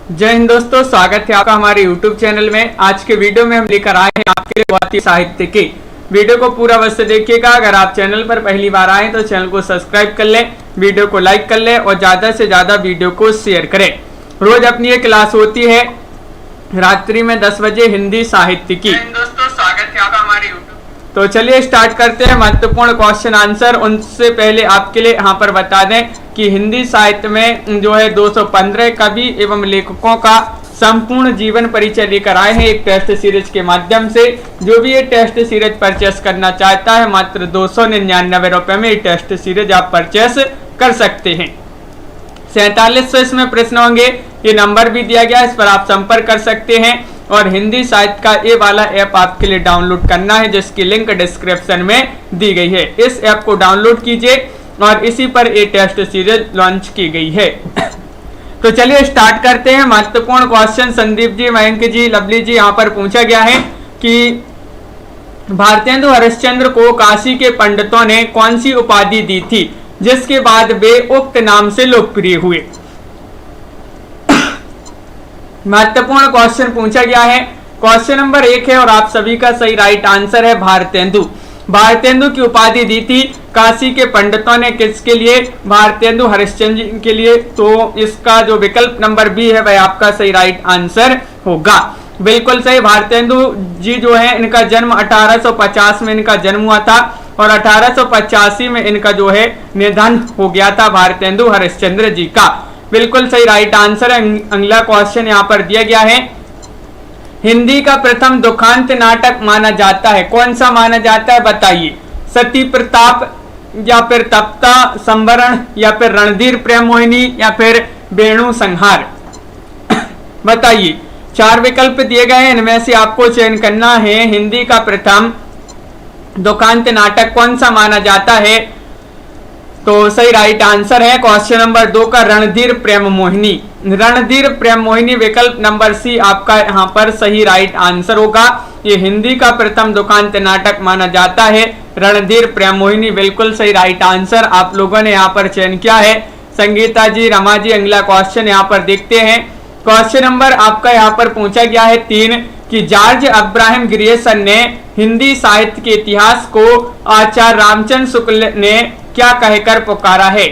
जय हिंद दोस्तों, स्वागत है आपका हमारे YouTube चैनल में। आज के वीडियो में हम लेकर आए हैं आपके लिए बहुत ही साहित्य के वीडियो को पूरा अवश्य देखिएगा। अगर आप चैनल पर पहली बार आए तो चैनल को सब्सक्राइब कर लें, वीडियो को लाइक कर लें और ज्यादा से ज्यादा वीडियो को शेयर करें। रोज अपनी ये क्लास होती है रात्रि में 10 बजे हिंदी साहित्य की। दोस्तों स्वागत है आपका हमारे YouTube। तो चलिए स्टार्ट करते हैं महत्वपूर्ण क्वेश्चन आंसर। उनसे पहले आपके लिए यहाँ पर बता दें कि हिंदी साहित्य में जो है 215 कवि एवं लेखकों का संपूर्ण जीवन परिचय लेकर आए हैं एक टेस्ट सीरीज के माध्यम से। जो भी ये टेस्ट सीरीज परचेस करना चाहता है मात्र 299 रुपए में ये टेस्ट सीरीज आप परचेस कर सकते हैं। 4700 इसमें प्रश्न होंगे, ये नंबर भी दिया गया, इस पर आप संपर्क कर सकते हैं। और हिंदी साहित्य का ये वाला ऐप आपके लिए डाउनलोड करना है जिसकी लिंक डिस्क्रिप्शन में दी गई है। इस ऐप को डाउनलोड कीजिए और इसी पर ये टेस्ट सीरीज लॉन्च की गई है। तो चलिए स्टार्ट करते हैं। महत्वपूर्ण क्वेश्चन संदीप जी, मयंक जी, लवली जी यहाँ पर पूछा गया है कि भारतेंदु हरिश्चंद्र को काशी के पंडितों ने कौन सी उपाधि दी थी जिसके बाद वे उक्त नाम से लोकप्रिय हुए। महत्वपूर्ण क्वेश्चन पूछा गया है। क्वेश्चन नंबर 1 है और आप सभी का सही राइट आंसर है भारतेंदु। भारतेंदु की उपाधि दी थी काशी के पंडितों ने, किसके लिए? भारतेंदु हरिश्चंद्र जी के लिए। तो इसका जो विकल्प नंबर बी है वह आपका सही राइट आंसर होगा। बिल्कुल सही। भारतेंदु जी जो है इनका जन्म 1850 में इनका जन्म हुआ था और 1885 में इनका जो है निधन हो गया था भारतेंदु हरिश्चंद्र जी का। बिल्कुल सही राइट आंसर है। अगला क्वेश्चन यहाँ पर दिया गया है, हिंदी का प्रथम दुखांत नाटक माना जाता है, कौन सा माना जाता है बताइए। सती प्रताप या फिर तप्ता संवरण या फिर रणधीर प्रेम मोहिनी या फिर वेणु संहार बताइए। 4 विकल्प दिए गए हैं, इनमें से आपको चयन करना है। हिंदी का प्रथम दुखांत नाटक कौन सा माना जाता है? तो सही राइट आंसर है क्वेश्चन नंबर 2 का रणधीर प्रेम मोहिनी। रणधीर प्रेम मोहिनी विकल्प नंबर सी आपका यहाँ पर सही राइट आंसर होगा। ये हिंदी का प्रथम दुखांत नाटक माना जाता है रणधीर प्रेम मोहिनी। बिल्कुल सही राइट आंसर आप लोगों ने यहाँ पर चयन किया है। संगीता जी, रमा जी, अगला क्वेश्चन यहाँ पर देखते हैं। क्वेश्चन नंबर आपका यहाँ पर पूछा गया है 3 कि जॉर्ज अब्राहम ग्रियर्सन ने हिंदी साहित्य के इतिहास को आचार्य रामचंद्र शुक्ल ने क्या कहकर पुकारा है।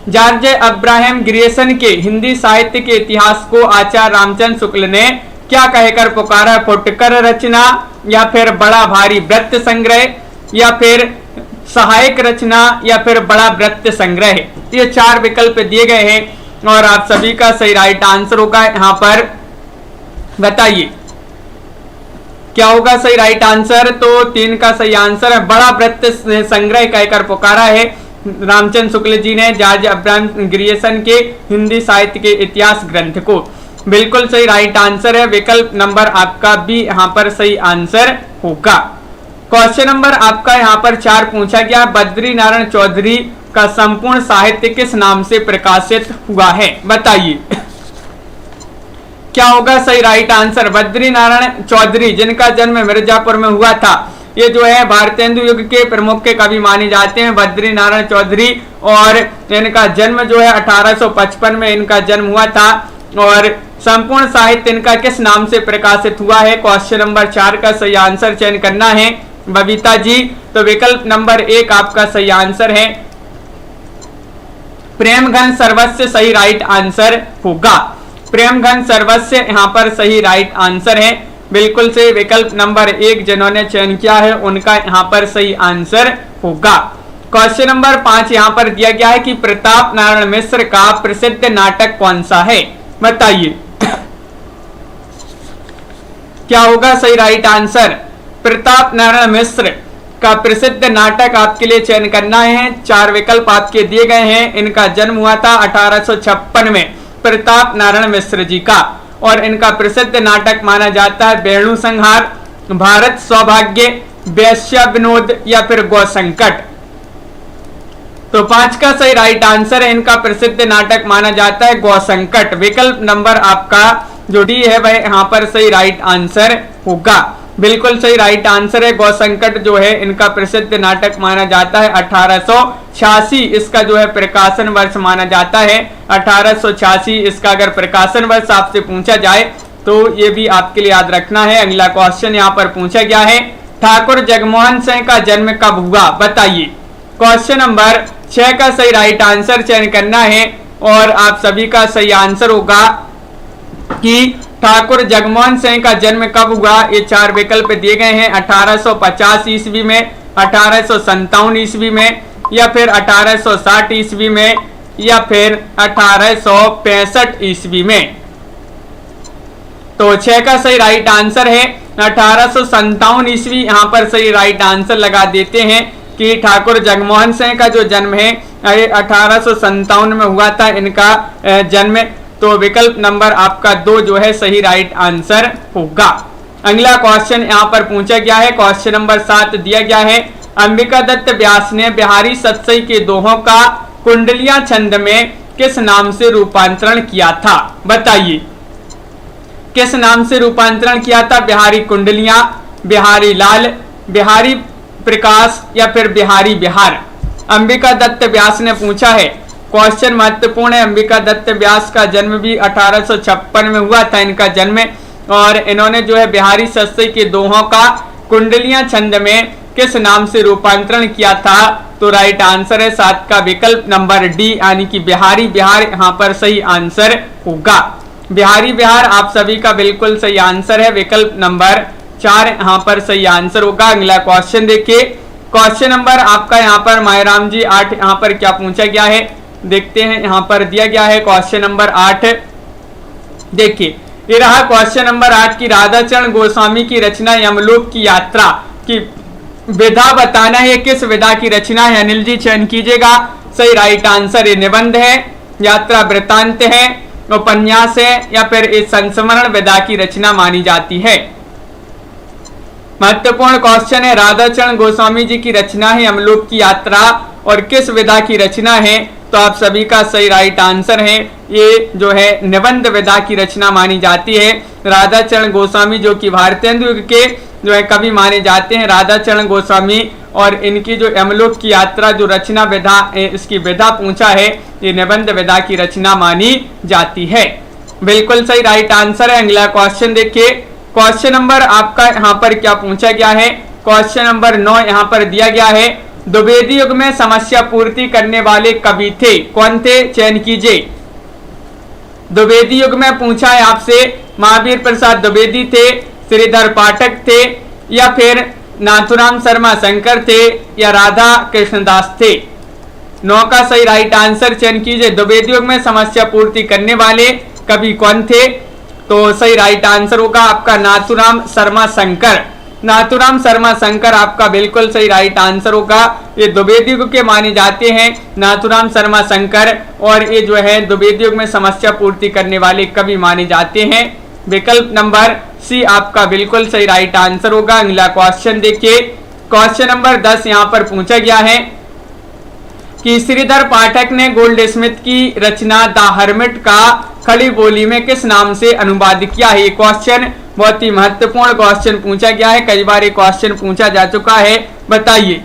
जॉर्ज अब्राहम ग्रियर्सन के हिंदी साहित्य के इतिहास को आचार्य रामचंद्र शुक्ल ने क्या कहकर पुकारा? फुटकर रचना या फिर बड़ा भारी वृत्त संग्रह या फिर सहायक रचना या फिर बड़ा वृत्त संग्रह। ये 4 विकल्प दिए गए हैं और आप सभी का सही राइट आंसर होगा। यहाँ पर बताइए क्या होगा सही राइट आंसर। तो 3 का सही आंसर है बड़ा वृत्त संग्रह कहकर पुकारा है रामचंद्र शुक्ल जी ने जॉर्ज अब्राहम ग्रियर्सन के हिंदी साहित्य के इतिहास ग्रंथ को। बिल्कुल सही राइट आंसर है। विकल्प नंबर आपका भी यहाँ पर सही आंसर होगा। क्वेश्चन नंबर आपका यहाँ पर 4 पूछा गया, बद्री नारायण चौधरी का संपूर्ण साहित्य किस नाम से प्रकाशित हुआ है बताइए। क्या होगा सही राइट आंसर। बद्री नारायण चौधरी जिनका जन्म मिर्जापुर में हुआ था, ये जो है भारतेंदु युग के प्रमुख के कवि माने जाते हैं बद्री नारायण चौधरी। और इनका जन्म जो है 1855 में इनका जन्म हुआ था और संपूर्ण साहित्य इनका किस नाम से प्रकाशित हुआ है। क्वेश्चन नंबर 4 का सही आंसर चयन करना है बबीता जी। तो विकल्प नंबर 1 आपका सही आंसर है प्रेम घन सर्वस्व सही राइट आंसर होगा। प्रेम घन सर्वस्व यहाँ पर सही राइट आंसर है। बिल्कुल से विकल्प नंबर 1 जिन्होंने चयन किया है उनका यहाँ पर सही आंसर होगा। क्वेश्चन नंबर 5 यहाँ पर दिया गया है कि प्रताप नारायण मिश्र का प्रसिद्ध नाटक कौन सा है बताइए। क्या होगा सही राइट आंसर। प्रताप नारायण मिश्र का प्रसिद्ध नाटक आपके लिए चयन करना है। 4 विकल्प आपके दिए गए हैं। इनका जन्म हुआ था 1856 में प्रताप नारायण मिश्र जी का और इनका प्रसिद्ध नाटक माना जाता है वेणु संहार, भारत सौभाग्य, वैश्य विनोद या फिर गौ संकट। तो 5 का सही राइट आंसर है, इनका प्रसिद्ध नाटक माना जाता है गौ संकट। विकल्प नंबर आपका जो डी है वह यहाँ पर सही राइट आंसर होगा। बिल्कुल सही राइट आंसर है। गौसंकट जो है इनका प्रसिद्ध नाटक माना जाता है। 1886 इसका जो है प्रकाशन वर्ष माना जाता है। 1886 इसका अगर प्रकाशन वर्ष आपसे पूछा जाए तो ये भी आपके लिए याद रखना है। अगला क्वेश्चन यहाँ पर पूछा गया है, ठाकुर जगमोहन सिंह का जन्म कब हुआ, बताइए। क्वेश्चन नंबर 6 का सही राइट आंसर चयन करना है और आप सभी का सही आंसर होगा कि ठाकुर जगमोहन सिंह का जन्म कब हुआ। ये 4 विकल्प दिए गए हैं। 1850 ईस्वी में, 1857 ईस्वी में, या फिर 1860 ईस्वी में, या फिर 1865 ईस्वी में। तो 6 का सही राइट आंसर है 1857 ईस्वी। यहाँ पर सही राइट आंसर लगा देते हैं कि ठाकुर जगमोहन सिंह का जो जन्म है 1857 में हुआ था इनका जन्म। तो विकल्प नंबर आपका 2 जो है सही राइट आंसर होगा। अगला क्वेश्चन यहाँ पर पूछा गया है, क्वेश्चन नंबर 7 दिया गया है, अंबिका दत्त व्यास ने बिहारी सतसई के दोहों का कुंडलियां छंद में किस नाम से रूपांतरण किया था, बताइए। किस नाम से रूपांतरण किया था? बिहारी कुंडलियां, बिहारी लाल, बिहारी प्रकाश, या फिर बिहारी बिहार। अंबिका दत्त व्यास ने पूछा है। क्वेश्चन महत्वपूर्ण है। अंबिका दत्त व्यास का जन्म भी 1856 में हुआ था इनका जन्म, और इन्होंने जो है बिहारी सतसई के दोहों का कुंडलियां छंद में किस नाम से रूपांतरण किया था? तो राइट आंसर है 7 का विकल्प नंबर डी, यानी कि बिहारी बिहार यहाँ पर सही आंसर होगा। बिहारी बिहार आप सभी का बिल्कुल सही आंसर है। विकल्प नंबर 4 यहाँ पर सही आंसर होगा। अगला क्वेश्चन देखिए, क्वेश्चन नंबर आपका यहाँ पर मायराम जी 8 यहाँ पर क्या पूछा गया है, देखते हैं। यहाँ पर दिया गया है क्वेश्चन नंबर 8, देखिए ये रहा क्वेश्चन नंबर 8 की राधाचरण गोस्वामी की रचना यमलोक की यात्रा की विधा बताना है। किस विधा की रचना है? अनिल जी चयन कीजिएगा। सही राइट आंसर ये निबंध है, यात्रा वृत्तांत है, उपन्यास है, या फिर इस संस्मरण विधा की रचना मानी जाती है। महत्वपूर्ण क्वेश्चन है। राधाचरण गोस्वामी जी की रचना है यमलोक की यात्रा, और किस विधा की रचना है? तो आप सभी का सही राइट आंसर है ये जो है निबंध विधा की रचना मानी जाती है। राधाचरण गोस्वामी जो कि भारतेंदु युग के जो है कवि माने जाते हैं, राधाचरण गोस्वामी, और इनकी जो यमलोक की यात्रा जो रचना विधा इसकी विधा पूछा है ये निबंध विधा की रचना मानी जाती है। बिल्कुल सही राइट आंसर है। अगला क्वेश्चन देखिए, क्वेश्चन नंबर आपका यहाँ पर क्या पूछा गया है? क्वेश्चन नंबर 9 यहाँ पर दिया गया है, द्विवेदी युग में समस्या पूर्ति करने वाले कवि थे, कौन थे? चयन कीजिए। द्विवेदी युग में पूछा है आपसे, महावीर प्रसाद द्विवेदी थे, श्रीधर पाठक थे, या फिर नाथुराम शर्मा शंकर थे, या राधा कृष्णदास थे। 9 का सही राइट आंसर चयन कीजिए। द्विवेदी युग में समस्या पूर्ति करने वाले कवि कौन थे? तो सही राइट आंसर होगा आपका नाथुराम शर्मा शंकर। नाथुराम शर्मा शंकर आपका बिल्कुल सही राइट आंसर होगा। ये द्विवेदी युग के माने जाते हैं नाथुराम शर्मा शंकर, और ये जो है द्विवेदी युग में समस्या पूर्ति करने वाले कवि माने जाते हैं। विकल्प नंबर सी आपका बिल्कुल सही राइट आंसर होगा। अगला क्वेश्चन देखिए, क्वेश्चन नंबर 10 यहाँ पर पूछा गया है कि श्रीधर पाठक ने गोल्ड स्मिथ की रचना द हर्मिट का खड़ी बोली में किस नाम से अनुवाद किया है? ये क्वेश्चन बहुत ही महत्वपूर्ण क्वेश्चन पूछा गया है, कई बार ये क्वेश्चन पूछा जा चुका है, बताइए।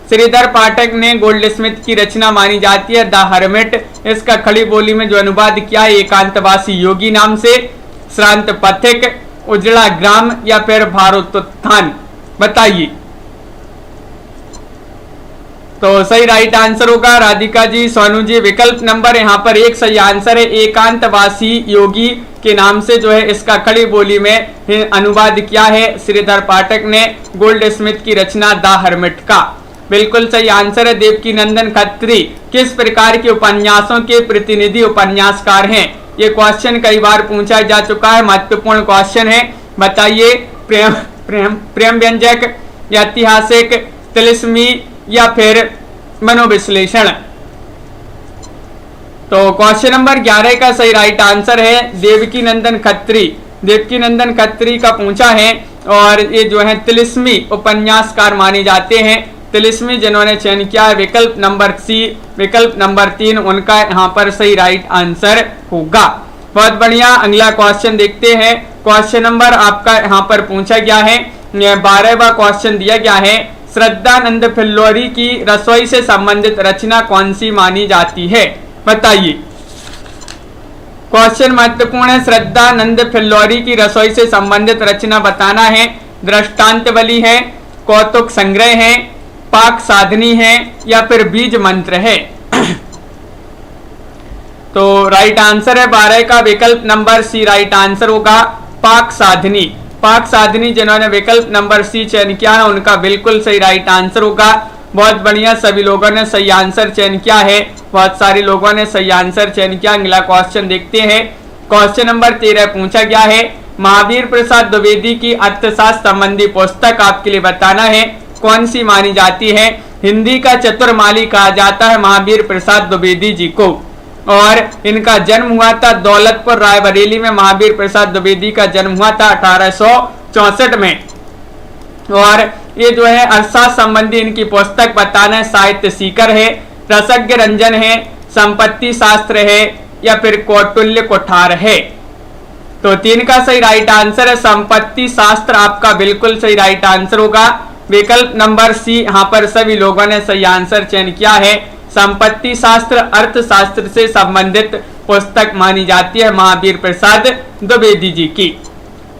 श्रीधर पाठक ने गोल्ड स्मिथ की रचना मानी जाती है द हर्मिट, इसका खड़ी बोली में जो अनुवाद किया है एकांतवासी योगी नाम से, श्रांत पथिक, उजड़ा ग्राम, या फिर भारोत्थान, बताइए। तो सही राइट आंसर होगा राधिका जी, सोनू जी। विकल्प नंबर यहाँ पर 1 सही आंसर है। एकांतवासी योगी के नाम से जो है इसका खड़ी बोली में अनुवाद किया है श्रीधर पाठक ने गोल्ड स्मिथ की रचना द हर्मिट का। बिल्कुल सही आंसर है। देवकी नंदन खत्री किस प्रकार के उपन्यासों के प्रतिनिधि उपन्यासकार हैं? ये क्वेश्चन कई बार पूछा जा चुका है, महत्वपूर्ण क्वेश्चन है, बताइए। प्रेम व्यंजक, या ऐतिहासिक, तिलिस्मी, या फिर मनोविश्लेषण। तो क्वेश्चन नंबर 11 का सही राइट आंसर है देवकी नंदन खत्री। देवकी नंदन खत्री का पूछा है, और ये जो है तिलिस्मी उपन्यासकार माने जाते हैं। तिलिस्मी जिन्होंने चयन किया है विकल्प नंबर सी, विकल्प नंबर 3 उनका यहाँ पर सही राइट आंसर होगा। बहुत बढ़िया। अगला क्वेश्चन देखते हैं। क्वेश्चन नंबर आपका यहाँ पर पूछा गया है 12वां क्वेश्चन दिया गया है, श्रद्धानंद फिल्लोरी की रसोई से संबंधित रचना कौन सी मानी जाती है? बताइए। क्वेश्चन महत्वपूर्ण है। श्रद्धानंद फिल्लोरी की रसोई से संबंधित रचना बताना है। दृष्टांतवली है, कौतुक संग्रह है, पाक साधनी है या फिर बीज मंत्र है? तो राइट आंसर है 12 का विकल्प नंबर सी राइट आंसर होगा, पाक साधनी। पाक साधनी जिन्होंने विकल्प नंबर सी चयन किया है उनका बिल्कुल सही राइट आंसर होगा। बहुत बढ़िया, सभी लोगों ने सही आंसर चयन किया है, बहुत सारे लोगों ने सही आंसर चयन किया। अगला क्वेश्चन देखते हैं। क्वेश्चन नंबर 13 पूछा गया है, महावीर प्रसाद द्विवेदी की अर्थशास्त्र संबंधी पुस्तक आपके लिए बताना है कौन सी मानी जाती है? हिंदी का चतुर्माली कहा जाता है महावीर प्रसाद द्विवेदी जी को, और इनका जन्म हुआ था दौलतपुर रायबरेली में। महावीर प्रसाद द्विवेदी का जन्म हुआ था 1864 में। और ये जो है अर्थशास्त्र संबंधी इनकी पुस्तक बताना है, साहित्य सीकर है, रसज्ञ रंजन है, संपत्ति शास्त्र है या फिर कौटिल्य कुठार है? तो 3 का सही राइट आंसर है संपत्ति शास्त्र, आपका बिल्कुल सही राइट आंसर होगा। विकल्प नंबर सी यहाँ पर सभी लोगों ने सही आंसर चयन किया है। संपत्ति शास्त्र अर्थशास्त्र से संबंधित पुस्तक मानी जाती है महावीर प्रसाद द्विवेदी जी की।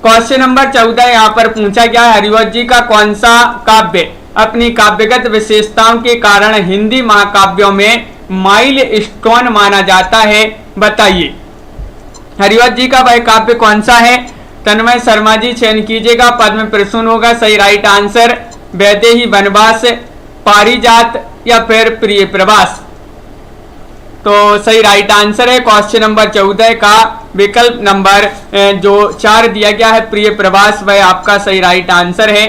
क्वेश्चन नंबर 14 यहाँ पर पूछा गया है, हरिवंश जी का कौन सा काव्य अपनी काव्यगत विशेषताओं के कारण हिंदी महाकाव्यों में माइल स्टोन माना जाता है? बताइए। हरिवंश जी का वह काव्य कौन सा है? तन्मय शर्मा जी चयन कीजिएगा। पद्म प्रसून होगा सही राइट आंसर, वैदेही वनवास, पारिजात या फिर प्रिय प्रवास? तो सही राइट आंसर है क्वेश्चन नंबर 14 का विकल्प नंबर जो 4 दिया गया है प्रिय प्रवास, वह आपका सही राइट आंसर है।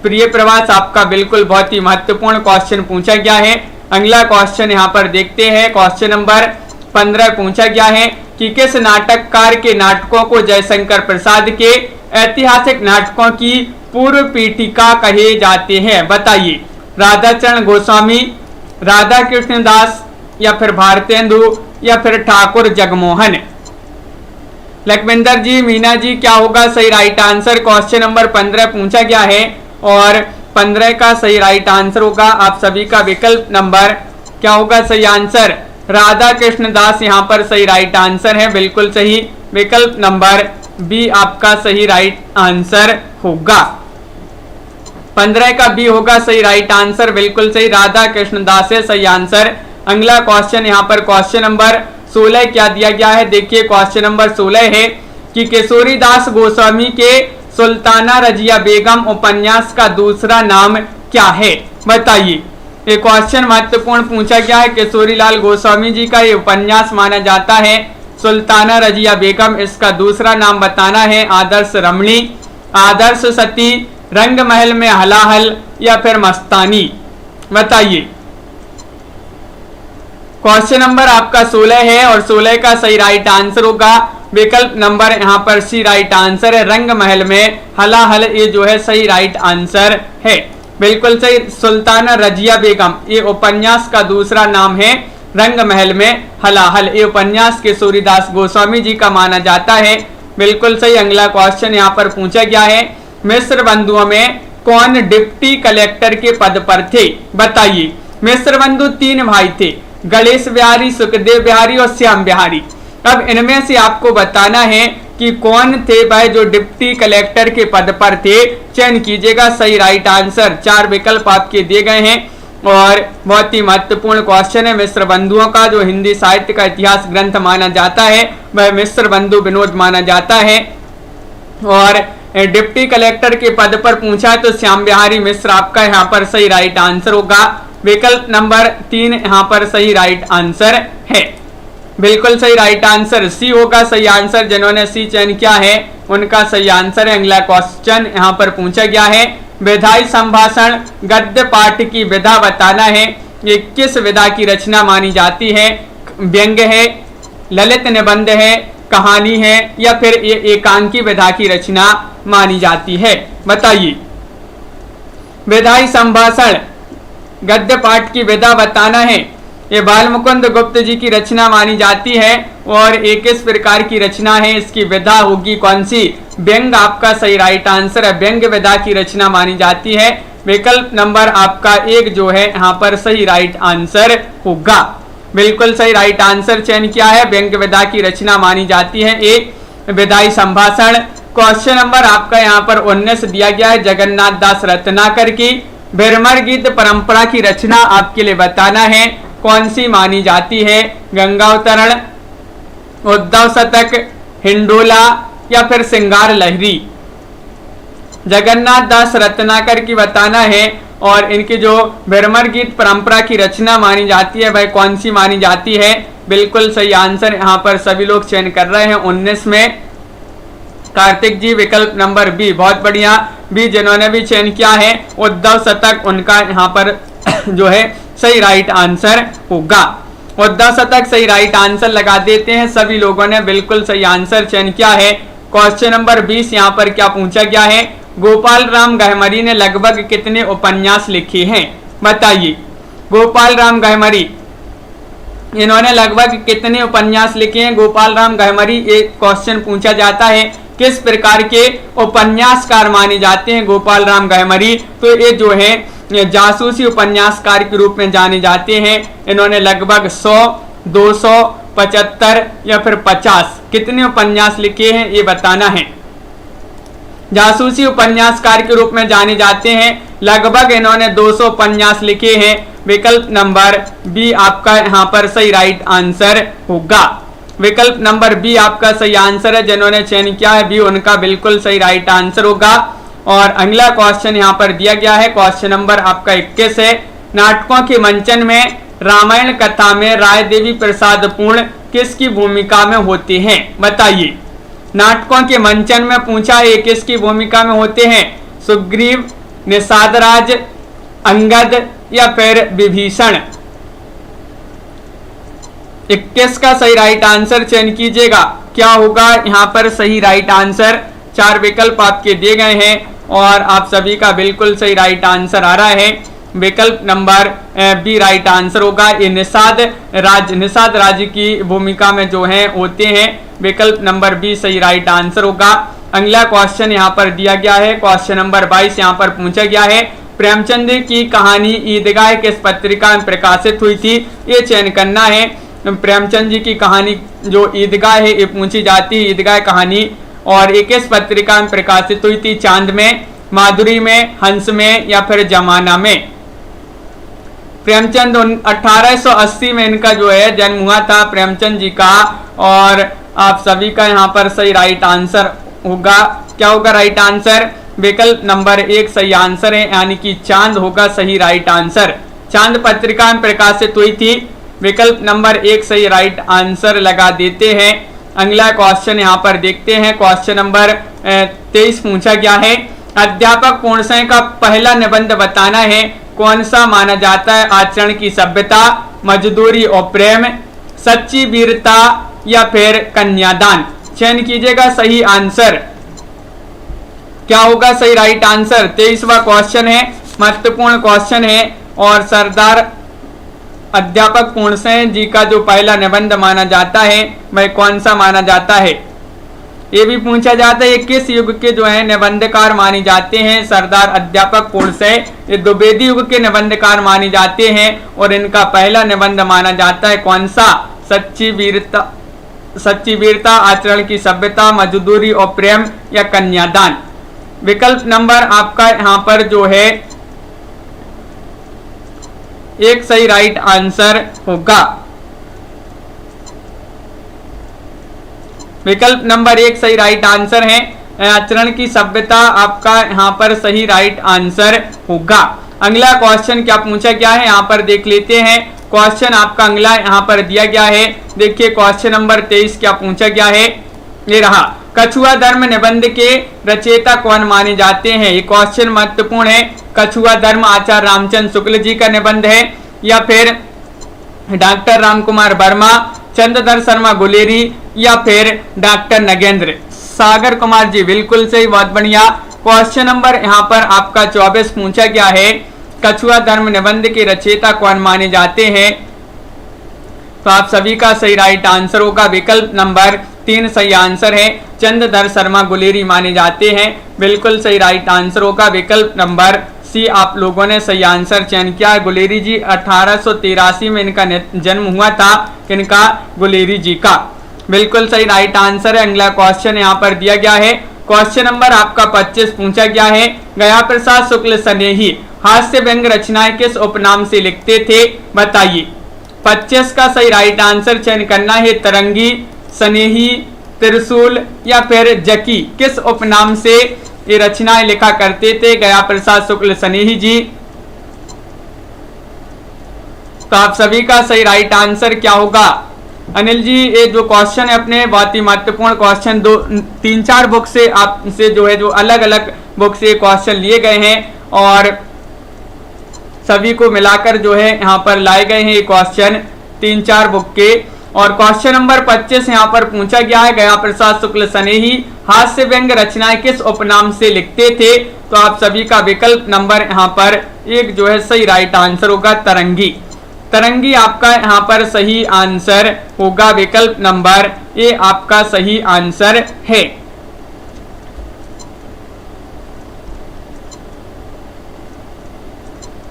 प्रिय प्रवास आपका बिल्कुल बहुत ही महत्वपूर्ण क्वेश्चन पूछा गया है। अगला क्वेश्चन यहाँ पर देखते हैं। क्वेश्चन नंबर 15 पूछा गया है कि किस नाटककार के नाटकों को जयशंकर प्रसाद के ऐतिहासिक नाटकों की पूर्व पीठिका कहे जाते हैं? बताइए। राधाचरण गोस्वामी, राधा कृष्ण दास या फिर भारतेंदु या फिर ठाकुर जगमोहन? लखविंदर जी, मीना जी, क्या होगा सही राइट आंसर? क्वेश्चन नंबर 15 पूछा गया है और 15 का सही राइट आंसर होगा आप सभी का विकल्प नंबर क्या होगा सही आंसर? राधा कृष्ण दास यहाँ पर सही राइट आंसर है, बिल्कुल सही। विकल्प नंबर बी आपका सही राइट आंसर होगा। 15 का बी होगा सही राइट आंसर, बिल्कुल सही। राधा कृष्ण दास है सही आंसर। अगला क्वेश्चन यहाँ पर क्वेश्चन नंबर 16 क्या दिया गया है? देखिए क्वेश्चन नंबर 16 है कि किशोरीदास गोस्वामी के सुल्ताना रजिया बेगम उपन्यास का दूसरा नाम क्या है? बताइए। ये क्वेश्चन महत्वपूर्ण पूछा गया है। किशोरीलाल गोस्वामी जी का ये उपन्यास माना जाता है सुल्ताना रजिया बेगम। इसका दूसरा नाम बताना है आदर्श रमणी, आदर्श सती, रंग महल में हलाहल या फिर मस्तानी? बताइए। क्वेश्चन नंबर आपका 16 है और 16 का सही राइट आंसर होगा विकल्प नंबर यहाँ पर सी राइट आंसर है, रंग महल में हलाहल। ये जो है सही राइट आंसर है, बिल्कुल सही। सुल्ताना रजिया बेगम ये उपन्यास का दूसरा नाम है रंग महल में हलाहल। ये उपन्यास किशोरीदास गोस्वामी जी का माना जाता है, बिल्कुल सही। अगला क्वेश्चन यहाँ पर पूछा गया है, मिश्र बंधुओं में कौन डिप्टी कलेक्टर के पद पर थे? बताइए। मिश्र बंधु 3 भाई थे, गणेश बिहारी, सुखदेव बिहारी और श्याम बिहारी। अब इनमें से आपको बताना है कि कौन थे वह जो डिप्टी कलेक्टर के पद पर थे। चयन कीजिएगा सही राइट आंसर। 4 विकल्प आपके दिए गए हैं और बहुत ही महत्वपूर्ण क्वेश्चन है। मिश्र बंधुओं का जो हिंदी साहित्य का इतिहास ग्रंथ माना जाता है वह मिश्र बंधु विनोद माना जाता है। और डिप्टी कलेक्टर के पद पर पूछा है तो श्याम बिहारी मिश्र आपका यहाँ पर सही राइट आंसर होगा। विकल्प नंबर 3 यहाँ पर सही राइट आंसर है, बिल्कुल सही। राइट आंसर सी होगा सही आंसर। जिन्होंने सी चयन किया है उनका सही आंसर है। अगला क्वेश्चन यहाँ पर पूछा गया है, विधायी संभाषण गद्य पाठ की विधा बताना है। ये किस विधा की रचना मानी जाती है? व्यंग्य है, ललित निबंध है, कहानी है या फिर ये एकांकी विधा की रचना मानी जाती है? बताइए। विधायी संभाषण गद्य पाठ की विधा बताना है ये बाल मुकुंद गुप्त जी की रचना मानी जाती है और एक किस प्रकार की रचना है, इसकी विधा होगी कौन सी, व्यंग आपका सही राइट आंसर है। व्यंग विधा की रचना मानी जाती है। विकल्प नंबर आपका 1 जो है यहाँ पर सही राइट आंसर होगा। बिल्कुल सही राइट आंसर चयन किया है। व्यंग विधा की रचना मानी जाती है एक विधायी संभाषण। क्वेश्चन नंबर आपका यहाँ पर 19 दिया गया है, जगन्नाथ दास रत्नाकर की भ्रमर गीत परंपरा की रचना आपके लिए बताना है कौन सी मानी जाती है, गंगावतरण, उद्धव शतक, हिंडोला या फिर सिंगार लहरी। जगन्नाथ दास रत्नाकर की बताना है और इनकी जो भ्रमर गीत परंपरा की रचना मानी जाती है भाई कौन सी मानी जाती है। बिल्कुल सही आंसर यहाँ पर सभी लोग चयन कर रहे हैं 19 में। कार्तिक जी विकल्प नंबर बी, बहुत बढ़िया, बी जिन्होंने भी चयन किया है उद्धव शतक, उनका यहाँ पर जो है सही राइट आंसर होगा। उद्धव शतक सही राइट आंसर लगा देते हैं सभी लोगों ने, बिल्कुल सही आंसर चयन किया है। क्वेश्चन नंबर 20 यहाँ पर क्या पूछा गया है, गोपाल राम गहमरी ने लगभग कितने उपन्यास लिखे हैं, बताइए। गोपाल राम गहमरी इन्होंने लगभग कितने उपन्यास लिखे हैं, गोपाल राम गहमरी, एक क्वेश्चन पूछा जाता है किस प्रकार के उपन्यासकार माने जाते हैं गोपाल राम गहमरी। तो ये जो है जासूसी उपन्यासकार के रूप में जाने जाते हैं। इन्होंने लगभग 100, 200, 75 या फिर 50 कितने उपन्यास लिखे हैं ये बताना है। जासूसी उपन्यासकार के रूप में जाने जाते हैं, लगभग इन्होंने 200 उपन्यास लिखे हैं। विकल्प नंबर बी आपका यहाँ पर सही राइट आंसर होगा। विकल्प नंबर बी आपका सही आंसर है, जिन्होंने चयन किया है बी उनका बिल्कुल सही राइट आंसर होगा। और अगला क्वेश्चन यहाँ पर दिया गया है, क्वेश्चन नंबर आपका 21 है, नाटकों के मंचन में रामायण कथा में राय देवी प्रसाद पूर्ण किसकी भूमिका में होते हैं, बताइए। नाटकों के मंचन में पूछा है किसकी भूमिका में होते हैं, सुग्रीव, निषादराज, अंगद या फिर विभीषण। 21 का सही राइट आंसर चयन कीजिएगा, क्या होगा यहाँ पर सही राइट आंसर। 4 विकल्प आपके दिए गए हैं और आप सभी का बिल्कुल सही राइट आंसर आ रहा है। विकल्प नंबर बी राइट आंसर होगा। ये निषाद राज की भूमिका में जो है होते हैं। विकल्प नंबर बी सही राइट आंसर होगा। अगला क्वेश्चन यहाँ पर दिया गया है, क्वेश्चन नंबर 22 यहाँ पर पूछा गया है, प्रेमचंद की कहानी ईदगाह किस पत्रिका में प्रकाशित हुई थी, ये चयन करना है। प्रेमचंद जी की कहानी जो ईदगाह है ये पूछी जाती है, ईदगाह कहानी, और ये किस पत्रिका में प्रकाशित हुई थी, चांद में, माधुरी में, हंस में या फिर जमाना में। प्रेमचंद 1880 में इनका जो है जन्म हुआ था प्रेमचंद जी का, और आप सभी का यहाँ पर सही राइट आंसर होगा। क्या होगा राइट आंसर, विकल्प नंबर 1 सही आंसर है, यानी कि चांद होगा सही राइट आंसर। चांद पत्रिका में प्रकाशित हुई थी, विकल्प नंबर 1 सही राइट आंसर लगा देते हैं। अगला क्वेश्चन यहाँ पर देखते हैं, क्वेश्चन नंबर 23 पूछा गया है, अध्यापक पूर्णशय का पहला निबंध बताना है, कौन सा माना जाता है, आचरण की सभ्यता, मजदूरी और प्रेम, सच्ची वीरता या फिर कन्यादान। चयन कीजिएगा सही आंसर, क्या होगा सही राइट आंसर। 23वां क्वेश्चन है, महत्वपूर्ण क्वेश्चन है, और सरदार अध्यापक पूर्णशय जी का जो पहला निबंध माना जाता है वह कौन सा माना जाता है। ये भी पूछा जाता है किस युग के जो है निबंधकार माने जाते हैं, सरदार अध्यापक पूर्णशय ये द्विवेदी युग के निबंधकार माने जाते हैं, और इनका पहला निबंध माना जाता है कौन सा, सच्ची वीरता, आचरण की सभ्यता, मजदूरी और प्रेम या कन्यादान। विकल्प नंबर आपका यहाँ पर जो है 1 सही राइट आंसर होगा। विकल्प नंबर 1 सही राइट आंसर है, आचरण की सभ्यता आपका यहाँ पर सही राइट आंसर होगा। अगला क्वेश्चन क्या पूछा गया है यहाँ पर देख लेते हैं। क्वेश्चन आपका अगला यहाँ पर दिया गया है, देखिए क्वेश्चन नंबर 23 क्या पूछा गया है, ये रहा, कछुआ धर्म निबंध के रचयिता कौन माने जाते हैं। ये क्वेश्चन महत्वपूर्ण है। कछुआ धर्म आचार्य रामचंद्र शुक्ल जी का निबंध है, या फिर डॉक्टर रामकुमार वर्मा, चंद्रधर शर्मा गुलेरी या फिर डॉक्टर नगेंद्र सागर कुमार जी। बिल्कुल सही, बहुत बढ़िया। क्वेश्चन नंबर यहाँ पर आपका 24 पूछा गया है, कछुआ धर्म निबंध के रचयिता कौन माने जाते हैं। तो आप सभी का सही राइट आंसर होगा विकल्प नंबर 3 सही आंसर है। चंद्रधर शर्मा गुलेरी माने जाते हैं, बिल्कुल सही राइट आंसर होगा विकल्प नंबर सी। आप लोगों ने सही आंसर चयन किया है। गुलेरी जी 1883 में इनका जन्म हुआ था, किनका? गुलेरी जी का। बिल्कुल सही राइट आंसर है। अगला क्वेश्चन यहाँ पर दिया गया है, क्वेश्चन नंबर आपका 25 पूछा गया है, गया प्रसाद शुक्ल स्नेही हास्य व्यंग रचनाएं किस उपनाम से लिखते थे, बताइए। 25 का सही राइट आंसर चयन करना है। तरंगी, स्नेही, त्रिशूल या फिर जकी, किस उपनाम से ये रचनाएं लिखा करते थे गया प्रसाद शुक्ल स्नेही जी? तो आप सभी का सही राइट आंसर क्या होगा? अनिल जी, ये जो क्वेश्चन है अपने बहुत ही महत्वपूर्ण क्वेश्चन, 3-4 बुक से आपसे जो है जो अलग अलग बुक से क्वेश्चन लिए गए हैं और सभी को मिलाकर जो है यहाँ पर लाए गए हैं ये क्वेश्चन 3-4 बुक के। और क्वेश्चन नंबर 25 यहाँ पर पूछा गया है, गया प्रसाद शुक्ल स्नेही हास्य व्यंग रचनाएं किस उपनाम से लिखते थे? तो आप सभी का विकल्प नंबर यहाँ पर 1 जो है सही राइट आंसर होगा तरंगी। तरंगी आपका यहाँ पर सही आंसर होगा, विकल्प नंबर ए आपका सही आंसर है।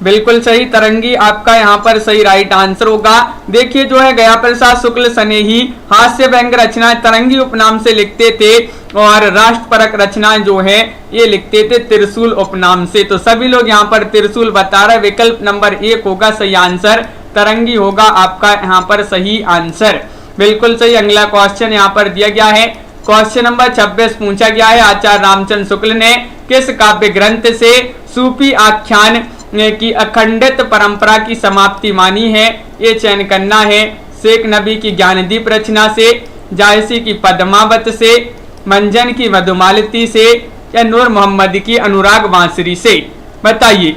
बिल्कुल सही, तरंगी आपका यहाँ पर सही राइट आंसर होगा। देखिए जो है गया प्रसाद शुक्ल स्नेही हास्य व्यंग रचनाएं तरंगी उपनाम से लिखते थे और राष्ट्रपरक रचनाएं जो है ये लिखते थे त्रिशूल उपनाम से। तो सभी लोग यहाँ पर त्रिशूल बता रहे, विकल्प नंबर 1 होगा सही आंसर, तरंगी होगा आपका यहाँ पर सही आंसर। बिल्कुल सही। अगला क्वेश्चन यहाँ पर दिया गया है, क्वेश्चन नंबर 26 पूछा गया है, आचार्य रामचंद्र शुक्ल ने किस काव्य ग्रंथ से सूफी आख्यान की अखंडित परंपरा की समाप्ति मानी है? ये चयन करना है। शेख नबी की ज्ञानदीप रचना से, जायसी की पद्मावत से, मंजन की मधुमालती से या नूर मोहम्मद की अनुराग बांसुरी से, बताइए।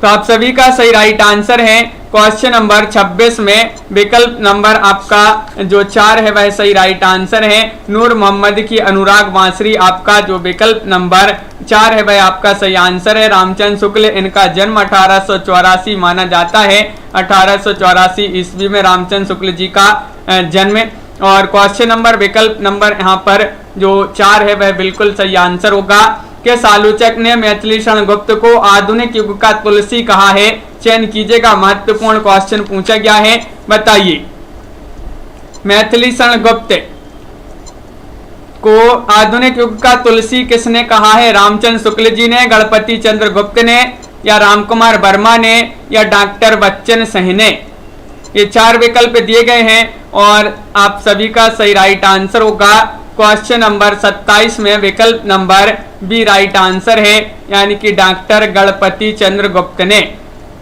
तो आप सभी का सही राइट आंसर है क्वेश्चन नंबर 26 में विकल्प नंबर आपका जो 4 है वह सही राइट आंसर है। नूर मोहम्मद की अनुराग बांसुरी आपका जो विकल्प नंबर 4 है वह आपका सही आंसर है। रामचंद्र शुक्ल इनका जन्म 1884 माना जाता है, 1884 ईस्वी में रामचंद्र शुक्ल जी का जन्म। और क्वेश्चन नंबर विकल्प नंबर यहाँ पर जो 4 है वह बिल्कुल सही आंसर होगा। किस आलोचक ने मैथिली शरण गुप्त को आधुनिक युग का तुलसी कहा है? चयन कीजिएगा, महत्वपूर्ण क्वेश्चन पूछा गया है, बताइए। मैथिली शरण गुप्त को आधुनिक युग का तुलसी किसने कहा है? रामचंद्र शुक्ल जी ने, गणपति चंद्र गुप्त ने या रामकुमार वर्मा ने या डॉक्टर बच्चन सिंह ने? ये 4 विकल्प दिए गए हैं और आप सभी का सही राइट आंसर होगा क्वेश्चन नंबर 27 में विकल्प नंबर बी राइट आंसर है, यानी कि डॉक्टर गणपति चंद्र गुप्त ने।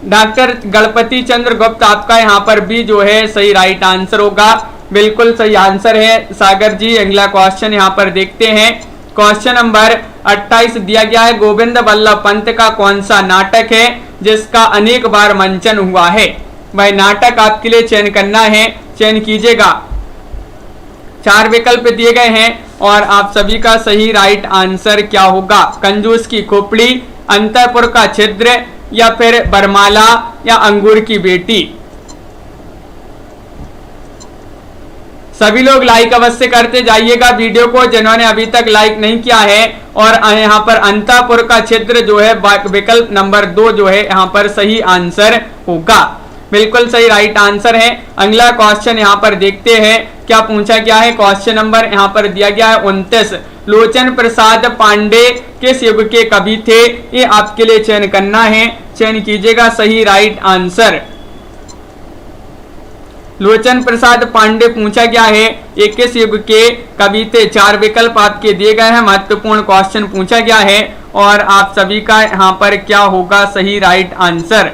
डॉक्टर गणपति चंद्र गुप्त आपका यहाँ पर बी जो है सही राइट आंसर होगा, बिल्कुल सही आंसर है सागर जी। अगला क्वेश्चन यहाँ पर देखते हैं, क्वेश्चन नंबर 28 दिया गया है, गोविंद वल्लभ पंत का कौन सा नाटक है जिसका अनेक बार मंचन हुआ है? वह नाटक आपके लिए चयन करना है, चयन कीजिएगा। 4 विकल्प दिए गए हैं और आप सभी का सही राइट आंसर क्या होगा? कंजूस की खोपड़ी, अंतःपुर का छिद्र या फिर बरमाला या अंगूर की बेटी? सभी लोग लाइक अवश्य करते जाइएगा वीडियो को, जिन्होंने अभी तक लाइक नहीं किया है। और यहाँ पर अंतःपुर का छिद्र जो है विकल्प नंबर 2 जो है यहाँ पर सही आंसर होगा, बिल्कुल सही राइट आंसर है। अगला क्वेश्चन यहाँ पर देखते हैं क्या पूछा गया है। क्वेश्चन नंबर यहाँ पर दिया गया है 29, लोचन प्रसाद पांडे किस युग के कवि थे? ये आपके लिए चयन करना है, चयन कीजिएगा सही राइट आंसर। लोचन प्रसाद पांडे पूछा गया है, ये किस युग के कवि थे? 4 विकल्प आपके दिए गए हैं, महत्वपूर्ण क्वेश्चन पूछा गया है और आप सभी का यहाँ पर क्या होगा सही राइट आंसर।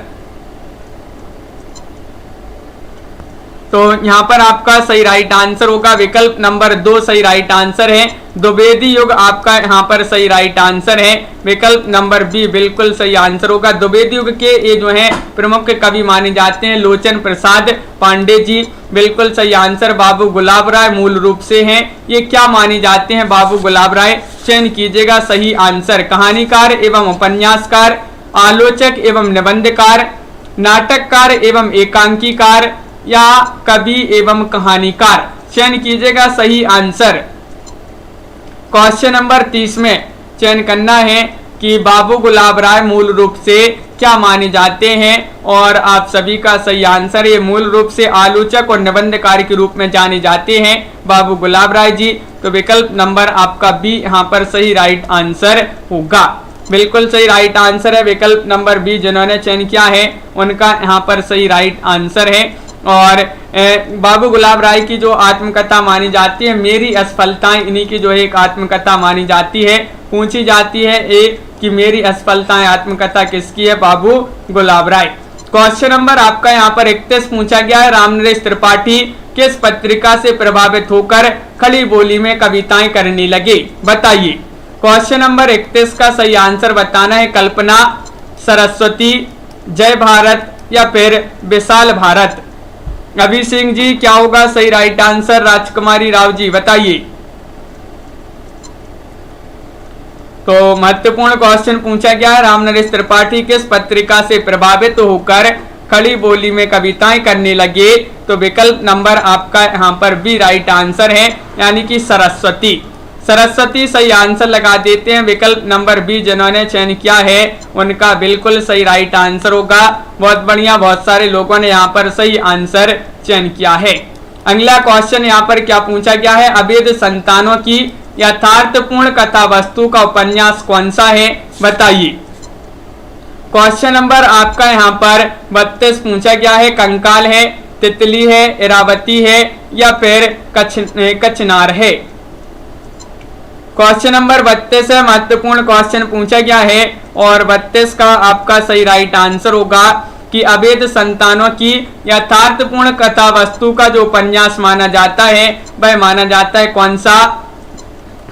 तो यहाँ पर आपका सही राइट आंसर होगा विकल्प नंबर 2 सही राइट आंसर है। द्विवेदी युग आपका यहाँ पर सही राइट आंसर है, विकल्प नंबर बी बिल्कुल सही आंसर होगा। द्विवेदी युग के ये जो है प्रमुख कवि माने जाते हैं लोचन प्रसाद पांडे जी, बिल्कुल सही आंसर। बाबू गुलाब राय मूल रूप से हैं, ये क्या माने जाते हैं बाबू गुलाब राय? चयन कीजिएगा सही आंसर। कहानीकार एवं उपन्यासकार, आलोचक एवं निबंधकार, नाटककार एवं एकांकीकार या कवि एवं कहानीकार। चयन कीजिएगा सही आंसर। क्वेश्चन नंबर 30 में चयन करना है कि बाबू गुलाब राय मूल रूप से क्या माने जाते हैं, और आप सभी का सही आंसर, ये मूल रूप से आलोचक और निबंधकार के रूप में जाने जाते हैं बाबू गुलाब राय जी। तो विकल्प नंबर आपका बी यहाँ पर सही राइट आंसर होगा। बिल्कुल सही राइट आंसर है विकल्प नंबर बी। जिन्होंने चयन किया है उनका यहाँ पर सही राइट आंसर है। और बाबू गुलाब राय की जो आत्मकथा मानी जाती है, मेरी असफलताएं, इन्हीं की जो एक आत्मकथा मानी जाती है। पूछी जाती है एक कि मेरी असफलताएं आत्मकथा किसकी है, बाबू गुलाब राय। क्वेश्चन नंबर आपका यहाँ पर 31 पूछा गया है, रामनरेश त्रिपाठी किस पत्रिका से प्रभावित होकर खड़ी बोली में कविताएं करने लगे, बताइए। क्वेश्चन नंबर 31 का सही आंसर बताना है। कल्पना, सरस्वती, जय भारत या फिर विशाल भारत। अभी सिंह जी क्या होगा सही राइट आंसर? राजकुमारी राव जी बताइए। तो महत्वपूर्ण क्वेश्चन पूछा गया है, रामनरेश त्रिपाठी किस पत्रिका से प्रभावित होकर खड़ी बोली में कविताएं करने लगे। तो विकल्प नंबर आपका यहाँ पर बी राइट आंसर है, यानी कि सरस्वती। सरस्वती सही आंसर लगा देते हैं। विकल्प नंबर बी जिन्होंने चयन किया है उनका बिल्कुल सही राइट आंसर होगा। बहुत बढ़िया, बहुत सारे लोगों ने यहाँ पर सही आंसर चयन किया है। अगला क्वेश्चन यहाँ पर क्या पूछा गया है, अवैध संतानों की यथार्थपूर्ण कथा वस्तु का उपन्यास कौन सा है, बताइए। क्वेश्चन नंबर आपका यहाँ पर 32 पूछा गया है, कंकाल है, तितली है, इरावती है या फिर कचनार है। क्वेश्चन नंबर 32 है, महत्वपूर्ण क्वेश्चन पूछा गया है और 32 का आपका सही राइट आंसर होगा कि अवैध संतानों की यथार्थपूर्ण कथा वस्तु का जो उपन्यास माना जाता है वह माना जाता है कौन सा,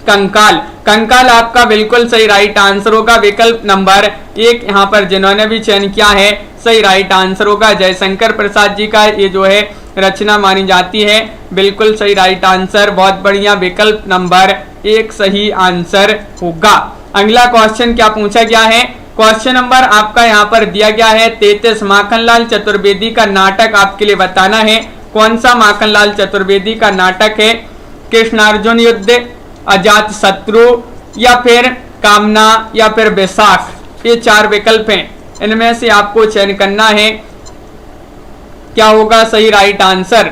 कंकाल। कंकाल आपका बिल्कुल सही राइट आंसर होगा। विकल्प नंबर 1 यहाँ पर जिन्होंने भी चयन किया है सही राइट आंसर होगा। जयशंकर प्रसाद जी का ये जो है रचना मानी जाती है, बिल्कुल सही राइट आंसर। बहुत बढ़िया, विकल्प नंबर 1 सही आंसर होगा। अगला क्वेश्चन क्या पूछा गया है, क्वेश्चन नंबर आपका यहाँ पर दिया गया है 33, माखनलाल चतुर्वेदी का नाटक आपके लिए बताना है। कौन सा माखनलाल चतुर्वेदी का नाटक है, कृष्णार्जुन युद्ध, अजात शत्रु या फिर कामना या फिर बैसाख। ये 4 विकल्प हैं, इनमें से आपको चयन करना है क्या होगा सही राइट आंसर।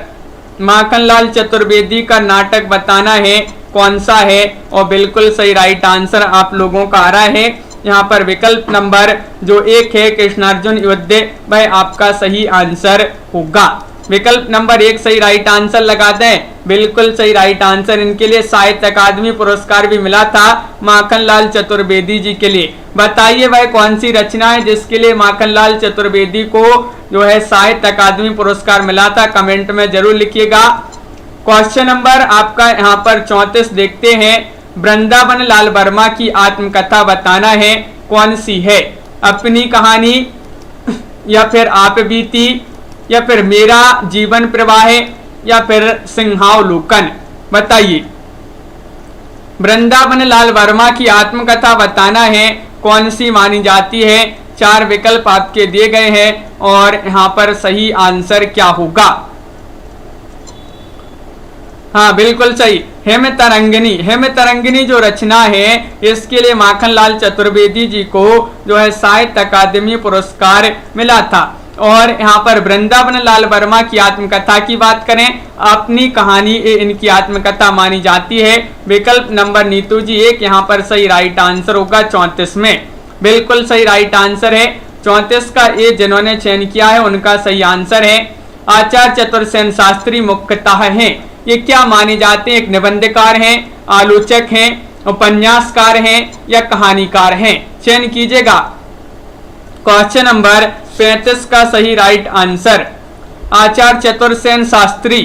माखनलाल चतुर्वेदी का नाटक बताना है कौन सा है, और बिल्कुल सही राइट आंसर आप लोगों का आ रहा है यहाँ पर विकल्प नंबर जो 1 है कृष्णार्जुन युद्ध, वह आपका सही आंसर होगा। विकल्प नंबर 1 सही राइट आंसर लगा दें, बिल्कुल सही राइट आंसर। इनके लिए साहित्य अकादमी पुरस्कार भी मिला था माखनलाल चतुर्वेदी जी के लिए। बताइए वह कौन सी रचना है जिसके लिए माखनलाल चतुर्वेदी को जो है साहित्य अकादमी पुरस्कार मिला था, कमेंट में जरूर लिखिएगा। क्वेश्चन नंबर आपका यहाँ पर 34 देखते हैं, वृंदावन लाल वर्मा की आत्मकथा बताना है कौन सी है, अपनी कहानी या फिर आप बीती या फिर मेरा जीवन प्रवाह या फिर सिंहावलोकन, बताइए। वृंदावन लाल वर्मा की आत्मकथा बताना है कौन सी मानी जाती है। 4 विकल्प आपके दिए गए हैं और यहाँ पर सही आंसर क्या होगा। हाँ बिल्कुल सही, हेम तरंगिनी। हेम तरंगिनी जो रचना है इसके लिए माखनलाल चतुर्वेदी जी को जो है साहित्य अकादमी पुरस्कार मिला था। और यहाँ पर वृंदावन लाल वर्मा की आत्मकथा की बात करें, अपनी कहानी इनकी आत्मकथा मानी जाती है। विकल्प नंबर नीतू जी 1 यहाँ पर सही राइट आंसर होगा 34 में, बिल्कुल सही राइट आंसर है। 34 का ये जिन्होंने चयन किया है उनका सही आंसर है। आचार्य चतुर्सेन शास्त्री मुख्यतः हैं, ये क्या माने जाते हैं, एक निबंधकार हैं, आलोचक हैं, उपन्यासकार हैं या कहानीकार हैं। चयन कीजिएगा। क्वेश्चन नंबर 35 का सही राइट आंसर, आचार्य चतुर्सेन शास्त्री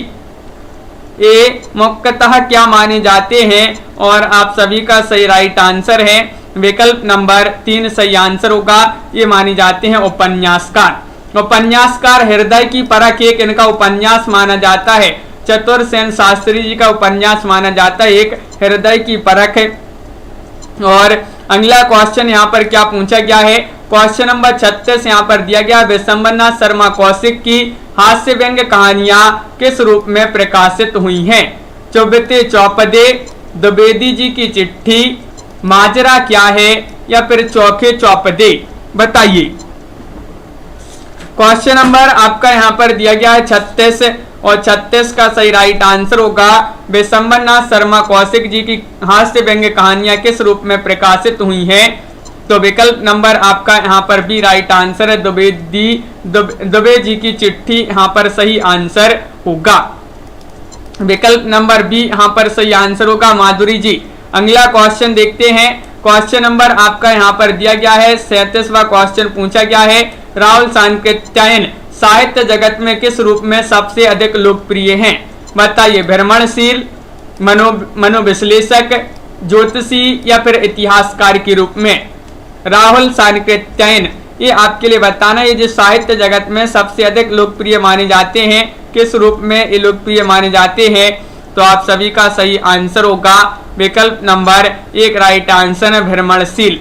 ये मुख्यतः क्या माने जाते हैं, और आप सभी का सही राइट आंसर है विकल्प नंबर 3 सही आंसर होगा। ये माने जाते हैं उपन्यासकार। उपन्यासकार हृदय की परख एक इनका उपन्यास माना जाता है। चतुर्सेन शास्त्री जी का उपन्यास माना जाता है एक हृदय की परख। और अगला क्वेश्चन यहाँ पर क्या पूछा गया है, क्वेश्चन नंबर 36 यहाँ पर दिया गया, विशंबरनाथ शर्मा कौशिक की हास्य व्यंग्य कहानियां किस रूप में प्रकाशित हुई हैं? चौबते चौपदे, द्विवेदी जी की चिट्ठी, माजरा क्या है, या फिर चौखे चौपदे? बताइए। क्वेश्चन नंबर आपका यहाँ पर दिया गया है 36 और 36 का सही राइट आंसर होगा विशंबरनाथ शर्मा कौशिक जी की हास्य व्यंग्य कहानियां किस रूप में प्रकाशित हुई हैं? तो विकल्प नंबर आपका यहाँ पर भी राइट आंसर है, दुबे जी की चिट्ठी यहाँ पर सही आंसर होगा। विकल्प नंबर बी यहाँ पर सही आंसर होगा, माधुरी जी। अगला क्वेश्चन देखते हैं। क्वेश्चन नंबर आपका यहाँ पर दिया गया है 37वां क्वेश्चन पूछा गया है, राहुल सांकृत्यायन साहित्य जगत में किस रूप में सबसे अधिक लोकप्रिय हैं? बताइए। भ्रमणशील, मनोविश्लेषक, ज्योतिषी, या फिर इतिहासकार के रूप में? राहुल सांकृत्यायन, ये आपके लिए बताना, ये जो साहित्य जगत में सबसे अधिक लोकप्रिय माने जाते हैं, किस रूप में ये लोकप्रिय माने जाते हैं? तो आप सभी का सही आंसर होगा विकल्प नंबर 1 राइट आंसर है, भ्रमणशील।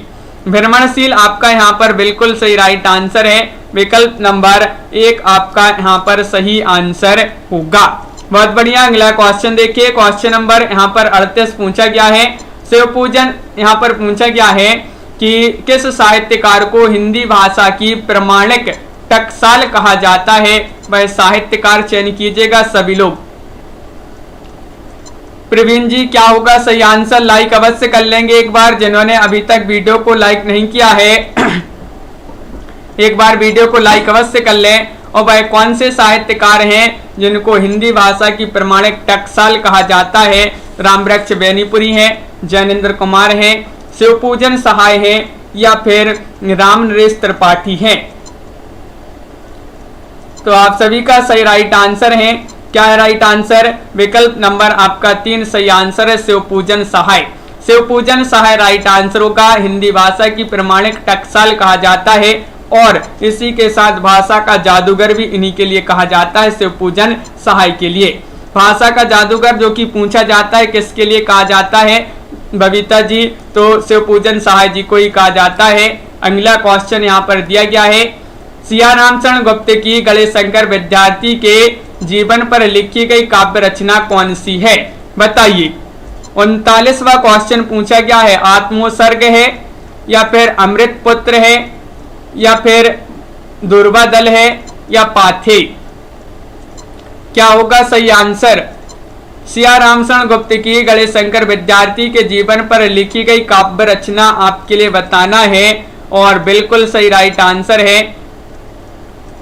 भ्रमणशील आपका यहाँ पर बिल्कुल सही राइट आंसर है, विकल्प नंबर 1 आपका यहाँ पर सही आंसर होगा। बहुत बढ़िया। अगला क्वेश्चन देखिए। क्वेश्चन नंबर यहाँ पर 38 पूछा गया है, शिव पूजन यहाँ पर पूछा गया है कि किस साहित्यकार को हिंदी भाषा की प्रमाणिक टकसाल कहा जाता है? वह साहित्यकार चयन कीजिएगा सभी लोग। प्रवीण जी क्या होगा सही आंसर? लाइक अवश्य कर लेंगे एक बार, जिन्होंने अभी तक वीडियो को लाइक नहीं किया है एक बार वीडियो को लाइक अवश्य कर लें। और वह कौन से साहित्यकार हैं जिनको हिंदी भाषा की प्रमाणिक टकसाल कहा जाता है? रामवृक्ष बेनीपुरी है, जैनेन्द्र कुमार है, शिवपूजन सहाय है, या फिर राम नरेश त्रिपाठी है? तो आप सभी का सही राइट आंसर है। क्या है राइट आंसर? विकल्प नंबर आपका 3 सही आंसर है, शिवपूजन सहाय। शिवपूजन सहाय राइट आंसर होगा। हिंदी भाषा की प्रमाणिक टकसाल कहा जाता है और इसी के साथ भाषा का जादूगर भी इन्हीं के लिए कहा जाता है, शिवपूजन सहाय के लिए। भाषा का जादूगर जो कि पूछा जाता है किसके लिए कहा जाता है बबीता जी? तो शिवपूजन सहाय जी को ही कहा जाता है। अगला क्वेश्चन यहाँ पर दिया गया है, सियाराम शरण गुप्त की गणेशशंकर विद्यार्थी के जीवन पर लिखी गई काव्य रचना कौन सी है? बताइए। 39वां क्वेश्चन पूछा गया है, आत्मोत्सर्ग है, या फिर अमृत पुत्र है, या फिर दुर्वादल है, या पाथे? क्या होगा सही आंसर? सियाराम शरण गुप्त की गणेशशंकर विद्यार्थी के जीवन पर लिखी गई काव्य रचना आपके लिए बताना है और बिल्कुल सही राइट आंसर है।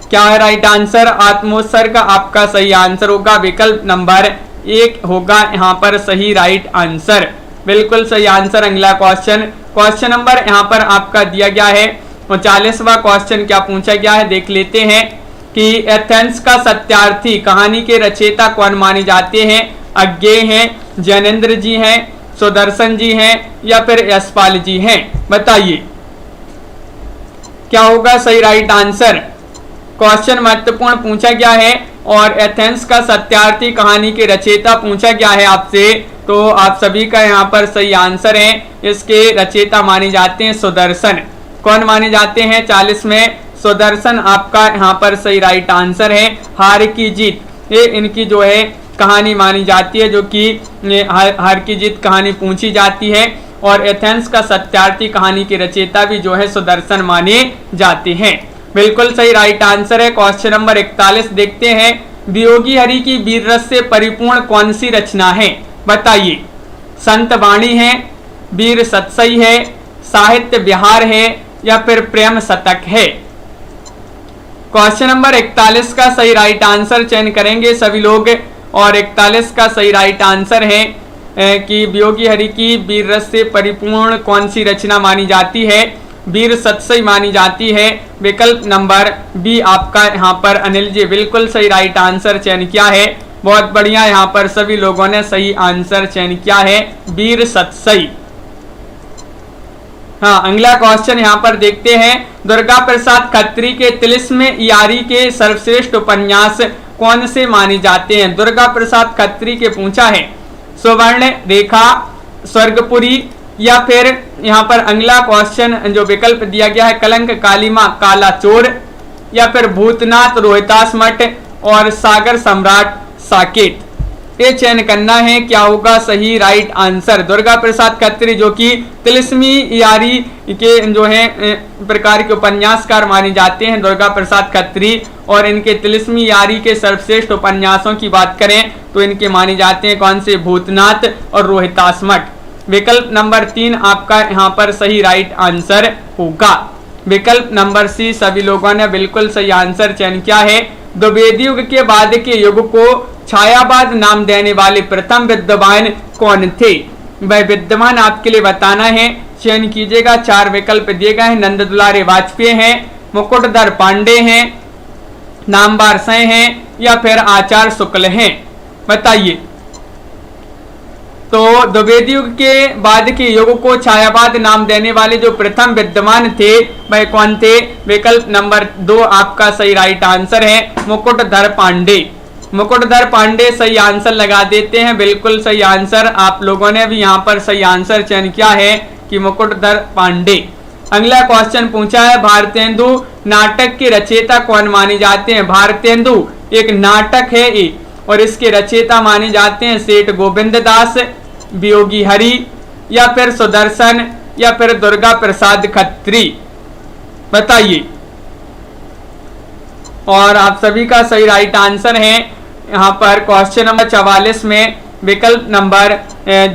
क्या है राइट आंसर? आत्मोत्सर्ग आपका सही आंसर होगा, विकल्प नंबर 1 होगा यहाँ पर सही राइट आंसर, बिल्कुल सही आंसर। अगला क्वेश्चन नंबर यहाँ पर आपका दिया गया है 39वां क्वेश्चन क्या पूछा गया है देख लेते हैं कि एथेंस का सत्यार्थी कहानी के रचयिता कौन माने जाते हैं? अज्ञेय हैं, जैनेन्द्र जी हैं, सुदर्शन जी हैं, या फिर यशपाल जी हैं? बताइए। क्या होगा सही राइट आंसर? क्वेश्चन महत्वपूर्ण पूछा गया है और एथेंस का सत्यार्थी कहानी के रचयिता पूछा गया है आपसे, तो आप सभी का यहाँ पर सही आंसर है। इसके रचयिता माने जाते हैं सुदर्शन। कौन माने जाते हैं? 40 में सुदर्शन आपका यहाँ पर सही राइट आंसर है। हार की जीत, ये इनकी जो है कहानी मानी जाती है, जो कि हार की जीत कहानी पूछी जाती है। और एथेंस का सत्यार्थी कहानी के रचयिता भी जो है सुदर्शन माने जाते हैं। बिल्कुल सही राइट आंसर है। क्वेश्चन नंबर 41 देखते हैं, वियोगी हरि की वीर रस से परिपूर्ण कौन सी रचना है? बताइए। संत वाणी है, वीर सतसई है, साहित्य विहार है, या फिर प्रेम शतक है? क्वेश्चन नंबर 41 का सही राइट आंसर चयन करेंगे सभी लोग और 41 का सही राइट आंसर है कि वियोगी हरि की वीर रस से परिपूर्ण कौन सी रचना मानी जाती है? वीर सतसई मानी जाती है। विकल्प नंबर बी आपका यहाँ पर अनिल जी बिल्कुल सही राइट आंसर चयन किया है। बहुत बढ़िया, यहाँ पर सभी लोगों ने सही आंसर चयन किया है, वीर सतसई। हाँ, अगला क्वेश्चन यहाँ पर देखते हैं, दुर्गा प्रसाद खत्री के तिलिस्म यारी के सर्वश्रेष्ठ उपन्यास कौन से माने जाते हैं? दुर्गा प्रसाद खत्री के पूछा है। सुवर्ण रेखा, स्वर्गपुरी, या फिर यहाँ पर अगला क्वेश्चन जो विकल्प दिया गया है कलंक कालीमा काला चोर, या फिर भूतनाथ रोहितास मठ और सागर सम्राट साकेत। ये चयन करना है, क्या होगा सही राइट आंसर। दुर्गा प्रसाद खत्री जो कि तिलिस्मी यारी के जो है प्रकार के उपन्यासकार माने जाते हैं दुर्गा प्रसाद खत्री, और इनके तिलिस्मी यारी के सर्वश्रेष्ठ उपन्यासों की बात करें तो इनके माने जाते हैं कौन से, भूतनाथ और रोहितास मठ। विकल्प नंबर 3 आपका यहाँ पर सही राइट आंसर होगा। विकल्प नंबर सी सभी लोगों ने बिल्कुल सही आंसर चयन किया है। द्विवेदी युग के बाद के युग को छायावाद नाम देने वाले प्रथम विद्वान कौन थे। वह विद्वान आपके लिए बताना है, चयन कीजिएगा। 4 विकल्प दिए गए हैं। नंद दुलारे वाजपेयी हैं, मुकुटधर पांडे हैं, नामवर सेन हैं, या फिर आचार्य शुक्ल हैं। बताइए। तो द्विवेदी युग के बाद के युग को छायावाद नाम देने वाले जो प्रथम विद्वान थे वह कौन थे। विकल्प नंबर 2 आपका सही राइट आंसर है, मुकुटधर पांडे। मुकुटधर पांडे सही आंसर लगा देते हैं, बिल्कुल सही आंसर। आप लोगों ने भी यहाँ पर सही आंसर चयन किया है कि मुकुटधर पांडे। अगला क्वेश्चन पूछा है, भारतेंदु नाटक के रचयिता कौन माने जाते हैं। भारतेंदु एक नाटक है ये, और इसके रचयिता माने जाते हैं सेठ गोविंद दास, वियोगी हरि, या फिर सुदर्शन, या फिर दुर्गा प्रसाद खत्री। बताइए। और आप सभी का सही राइट आंसर है यहाँ पर क्वेश्चन नंबर 44 में विकल्प नंबर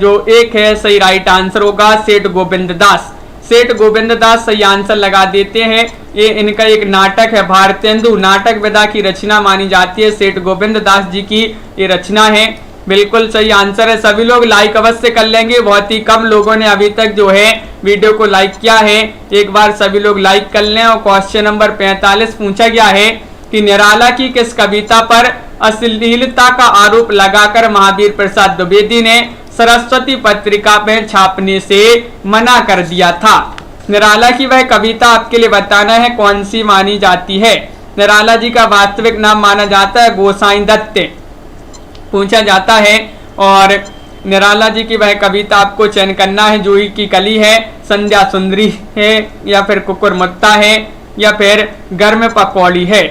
जो 1 है सही राइट आंसर होगा, सेठ गोविंद दास। सेठ गोविंद दास सही आंसर लगा देते हैं। ये इनका एक नाटक है भारतेंदु, नाटक विधा की रचना मानी जाती है। सेठ गोविंद दास जी की ये रचना है, बिल्कुल सही आंसर है। सभी लोग लाइक अवश्य कर लेंगे, बहुत ही कम लोगों ने अभी तक जो है वीडियो को लाइक किया है। एक बार सभी लोग लाइक कर लें। और क्वेश्चन नंबर 45 पूछा गया है कि निराला की किस कविता पर अश्लीलता का आरोप लगाकर महावीर प्रसाद द्विवेदी ने सरस्वती पत्रिका में छापने से मना कर दिया था। निराला की वह कविता आपके लिए बताना है कौन सी मानी जाती है। निराला जी का वास्तविक नाम माना जाता है गोसाई दत्त, पूछा जाता है। और निराला जी की वह कविता आपको चयन करना है, जूही की कली है, संध्या सुंदरी है, या फिर कुकुर मुत्ता है, या फिर गर्म पकौड़ी है।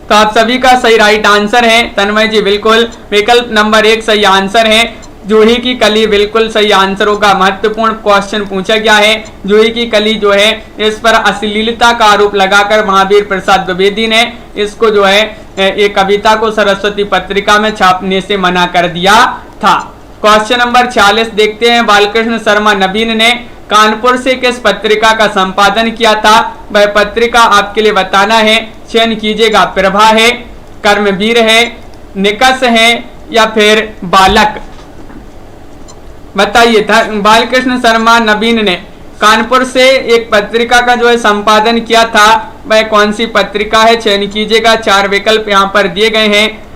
तो आप सभी का सही राइट आंसर है तन्मय जी, बिल्कुल विकल्प नंबर 1 सही आंसर है। जूही की कली बिल्कुल सही आंसर होगा। महत्वपूर्ण क्वेश्चन पूछा गया है, जूही की कली जो है इस पर अश्लीलता का आरोप लगाकर महावीर प्रसाद द्विवेदी ने इसको जो है एक कविता को सरस्वती पत्रिका में छापने से मना कर दिया था। क्वेश्चन नंबर 46 देखते हैं। बालकृष्ण शर्मा नवीन ने कानपुर से किस पत्रिका का संपादन किया था। वह पत्रिका आपके लिए बताना है, चयन कीजिएगा। प्रभा है, कर्मवीर है, निकष है, या फिर बालक। बताइए। बालकृष्ण शर्मा नवीन ने कानपुर से एक पत्रिका का जो है संपादन किया था, वह कौन सी पत्रिका है, चयन कीजिएगा। 4 विकल्प यहाँ पर दिए गए हैं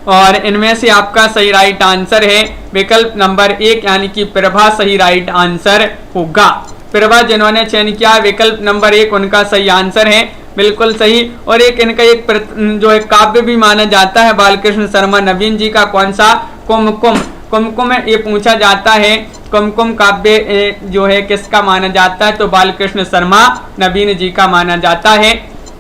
और इनमें से आपका सही राइट आंसर है विकल्प नंबर 1 यानी कि प्रभा सही राइट आंसर होगा। प्रभा जिन्होंने चयन किया विकल्प नंबर 1 उनका सही आंसर है, बिल्कुल सही। और एक इनका एक जो है काव्य भी माना जाता है बालकृष्ण शर्मा नवीन जी का, कौन सा, कुमकुम। कुमकुम ये पूछा जाता है, कुमकुम काव्य जो है किसका माना जाता है, तो बालकृष्ण शर्मा नवीन जी का माना जाता है,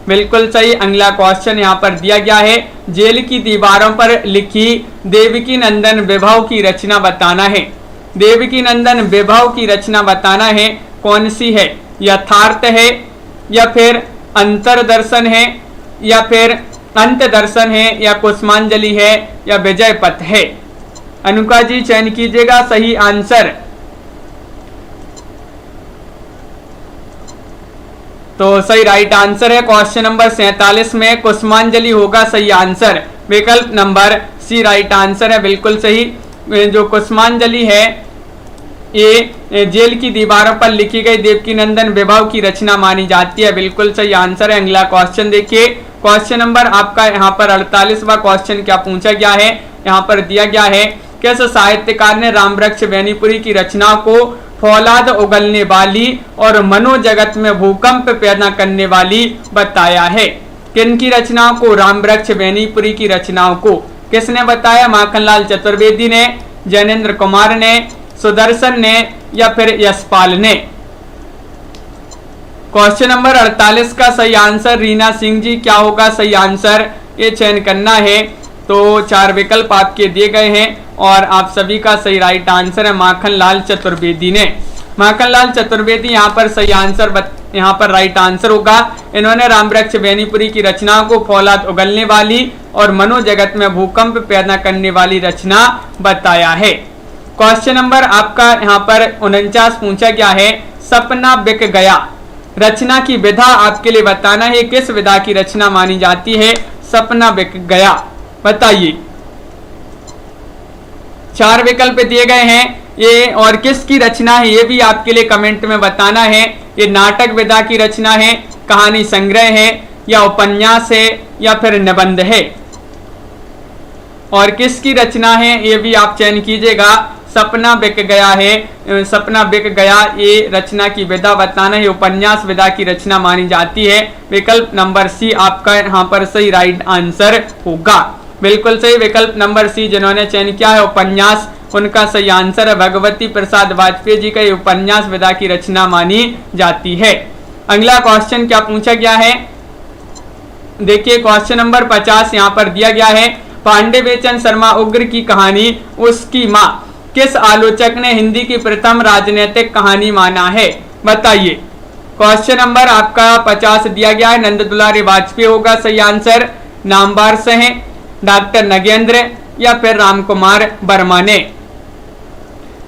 बिल्कुल सही। अगला क्वेश्चन यहाँ पर दिया गया है, जेल की दीवारों पर लिखी देवकी नंदन विभव की रचना बताना है। देवकी नंदन विभव की रचना बताना है, कौन सी है, यथार्थ है, या फिर अंतरदर्शन है, या फिर अंत दर्शन है, या कुसुमांजलि है, या विजय पथ है। अनुका जी चयन कीजिएगा सही आंसर। तो सही राइट आंसर है क्वेश्चन नंबर 47 में कुसुमांजलि होगा सही आंसर, विकल्प नंबर सी राइट आंसर है, बिल्कुल सही। जो कुसुमांजलि है ये जेल की दीवारों पर लिखी गई देवकीनंदन विभव की रचना मानी जाती है, बिल्कुल सही आंसर है। अगला क्वेश्चन देखिए, क्वेश्चन नंबर आपका यहाँ पर 48वां क्वेश्चन क्या पूछा गया है, यहाँ पर दिया गया है, किस साहित्यकार ने रामवृक्ष बेनीपुरी की रचना को फौलाद उगलने वाली और मनोजगत में भूकंप पैदा करने वाली बताया है। किन की रचनाओं को, रामवृक्ष बेनीपुरी की रचनाओं को किसने बताया, माखनलाल चतुर्वेदी ने, जैनेन्द्र कुमार ने, सुदर्शन ने या फिर यशपाल ने। क्वेश्चन नंबर 48 का सही आंसर रीना सिंह जी। क्या होगा सही आंसर, ये चयन करना है। तो 4 विकल्प आपके दिए गए हैं और आप सभी का सही राइट आंसर है माखन लाल चतुर्वेदी ने। माखन लाल चतुर्वेदी यहाँ पर सही आंसर, यहाँ पर राइट आंसर होगा। इन्होंने रामवृक्ष बेनीपुरी की रचना को फौलाद उगलने वाली और मनोजगत में भूकंप पैदा करने वाली रचना बताया है। क्वेश्चन नंबर आपका यहाँ पर 49 पूछा गया है, सपना बिक गया रचना की विधा आपके लिए बताना है। किस विधा की रचना मानी जाती है सपना बिक गया, बताइए। 4 विकल्प दिए गए हैं ये, और किसकी रचना है ये भी आपके लिए कमेंट में बताना है। ये नाटक विधा की रचना है, कहानी संग्रह है, या उपन्यास है, या फिर निबंध है। और किसकी रचना है ये भी आप चयन कीजिएगा। सपना बिक गया है, सपना बिक गया ये रचना की विधा बताना है, उपन्यास विधा की रचना मानी जाती है। विकल्प नंबर सी आपका यहाँ पर सही राइट आंसर होगा। बिल्कुल सही, विकल्प नंबर सी जिन्होंने चयन किया है उपन्यास, उनका सही आंसर है भगवती प्रसाद वाजपेयी जी का उपन्यास विधा की रचना मानी जाती है। अगला क्वेश्चन क्या पूछा गया है, देखिए क्वेश्चन नंबर 50 यहाँ पर दिया गया है, पांडे बेचन शर्मा उग्र की कहानी उसकी माँ किस आलोचक ने हिंदी की प्रथम राजनीतिक कहानी माना है, बताइए। क्वेश्चन नंबर आपका 50 दिया गया है, नंद दुलारी वाजपेयी होगा सही आंसर। नामवार से हैं डॉक्टर नगेंद्र या फिर राम कुमार वर्मा ने।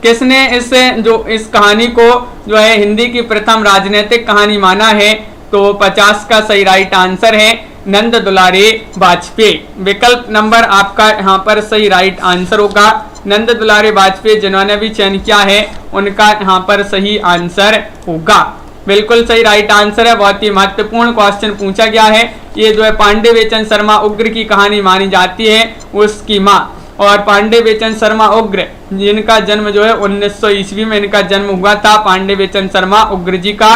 किसने इस कहानी को जो है हिंदी की प्रथम राजनीतिक कहानी माना है, तो 50 का सही राइट आंसर है नंद दुलारी वाजपेयी। विकल्प नंबर आपका यहाँ पर सही राइट आंसर होगा। नंद दुलारी वाजपेयी जिन्होंने भी चयन किया है उनका यहाँ पर सही आंसर होगा। बिल्कुल सही राइट आंसर है। बहुत ही महत्वपूर्ण क्वेश्चन पूछा गया है। ये जो है पांडे बेचन शर्मा उग्र की कहानी मानी जाती है उसकी माँ। और पांडे बेचन शर्मा उग्र जिनका जन्म जो है 1900 ईस्वी में इनका जन्म हुआ था, पांडे बेचन शर्मा उग्र जी का।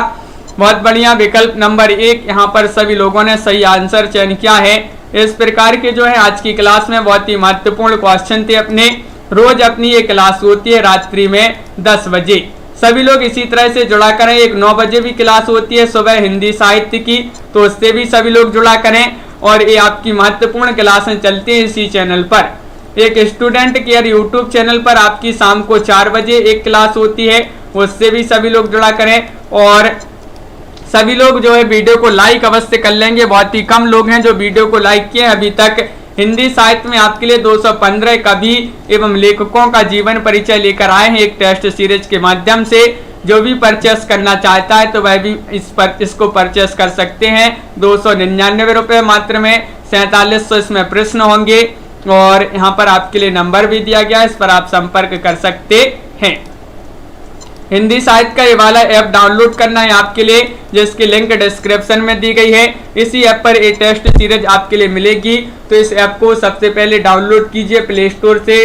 बहुत बढ़िया, विकल्प नंबर 1 यहाँ पर सभी लोगों ने सही आंसर चयन किया है। इस प्रकार के जो है आज की क्लास में बहुत ही महत्वपूर्ण क्वेश्चन थे अपने। रोज अपनी ये क्लास होती है रात्रि में 10 बजे। सभी लोग इसी तरह से जुड़ा करें। एक 9 बजे भी क्लास होती है सुबह हिंदी साहित्य की, तो उससे भी सभी लोग जुड़ा करें। और ये आपकी महत्वपूर्ण क्लासें चलती हैं इसी चैनल पर। एक स्टूडेंट केयर यूट्यूब चैनल पर आपकी शाम को 4 बजे एक क्लास होती है, उससे भी सभी लोग जुड़ा करें। और सभी लोग जो है वीडियो को लाइक अवश्य कर लेंगे। बहुत ही कम लोग हैं जो वीडियो को लाइक किए अभी तक। हिंदी साहित्य में आपके लिए 215 कवि एवं लेखकों का जीवन परिचय लेकर आए हैं एक टेस्ट सीरीज के माध्यम से। जो भी परचेस करना चाहता है तो वह भी इसको परचेस कर सकते हैं। 299 रुपये मात्र में 4700 इसमें प्रश्न होंगे और यहाँ पर आपके लिए नंबर भी दिया गया है, इस पर आप संपर्क कर सकते हैं। हिंदी साहित्य का ये वाला ऐप डाउनलोड करना है आपके लिए, जिसकी लिंक डिस्क्रिप्शन में दी गई है। इसी ऐप पर ये टेस्ट सीरीज आपके लिए मिलेगी, तो इस ऐप को सबसे पहले डाउनलोड कीजिए प्ले स्टोर से।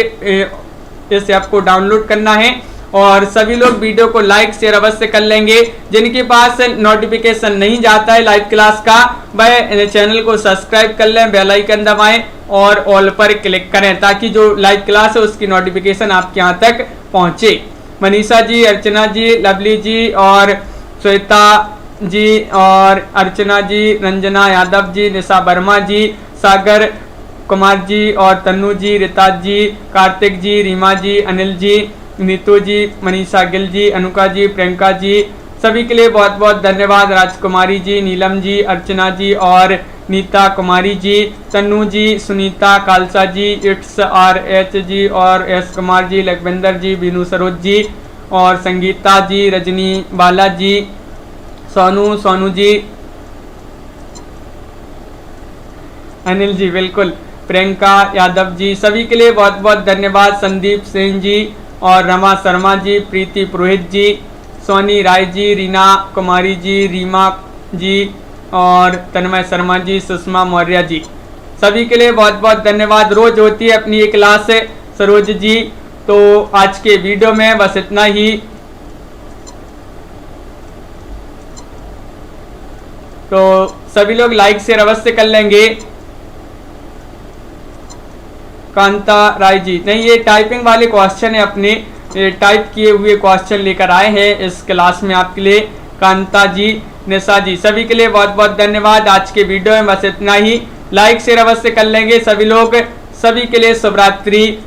इस ऐप को डाउनलोड करना है और सभी लोग वीडियो को लाइक शेयर अवश्य कर लेंगे। जिनके पास नोटिफिकेशन नहीं जाता है लाइव क्लास का, वह चैनल को सब्सक्राइब कर लें, बेल आइकन दबाएं और ऑल पर क्लिक करें, ताकि जो लाइव क्लास है उसकी नोटिफिकेशन आपके यहाँ तक पहुँचे। मनीषा जी, अर्चना जी, लवली जी और श्वेता जी और अर्चना जी, रंजना यादव जी, निशा वर्मा जी, सागर कुमार जी और तन्नू जी, रिता जी, कार्तिक जी, रीमा जी, अनिल जी, नीतू जी, मनीषा गिल जी, अनुका जी, प्रियंका जी, सभी के लिए बहुत बहुत धन्यवाद। राजकुमारी जी, नीलम जी, अर्चना जी और नीता कुमारी जी, तन्नू जी, सुनीता, खालसा जी, इट्स आर एच जी और एस कुमार जी, लखविंदर जी, बीनू सरोज जी और संगीता जी, रजनी बाला जी, सोनू जी, अनिल जी, बिल्कुल, प्रियंका यादव जी, सभी के लिए बहुत बहुत धन्यवाद। संदीप सिंह जी और रमा शर्मा जी, प्रीति पुरोहित जी, सोनी राय जी, रीना कुमारी जी, रीमा जी और तन्मय शर्मा जी, सुषमा मौर्य जी, सभी के लिए बहुत बहुत धन्यवाद। रोज होती है अपनी ये क्लास है सरोज जी। तो आज के वीडियो में बस इतना ही। तो सभी लोग लाइक शेयर अवश्य कर लेंगे। कांता राय जी। नहीं, ये टाइपिंग वाले क्वेश्चन है, अपने टाइप किए हुए क्वेश्चन लेकर आए हैं इस क्लास में आपके लिए कांता जी, निशा जी, सभी के लिए बहुत बहुत धन्यवाद। आज के वीडियो में बस इतना ही, लाइक शेयर अवश्य कर लेंगे सभी लोग। सभी के लिए शुभ रात्रि।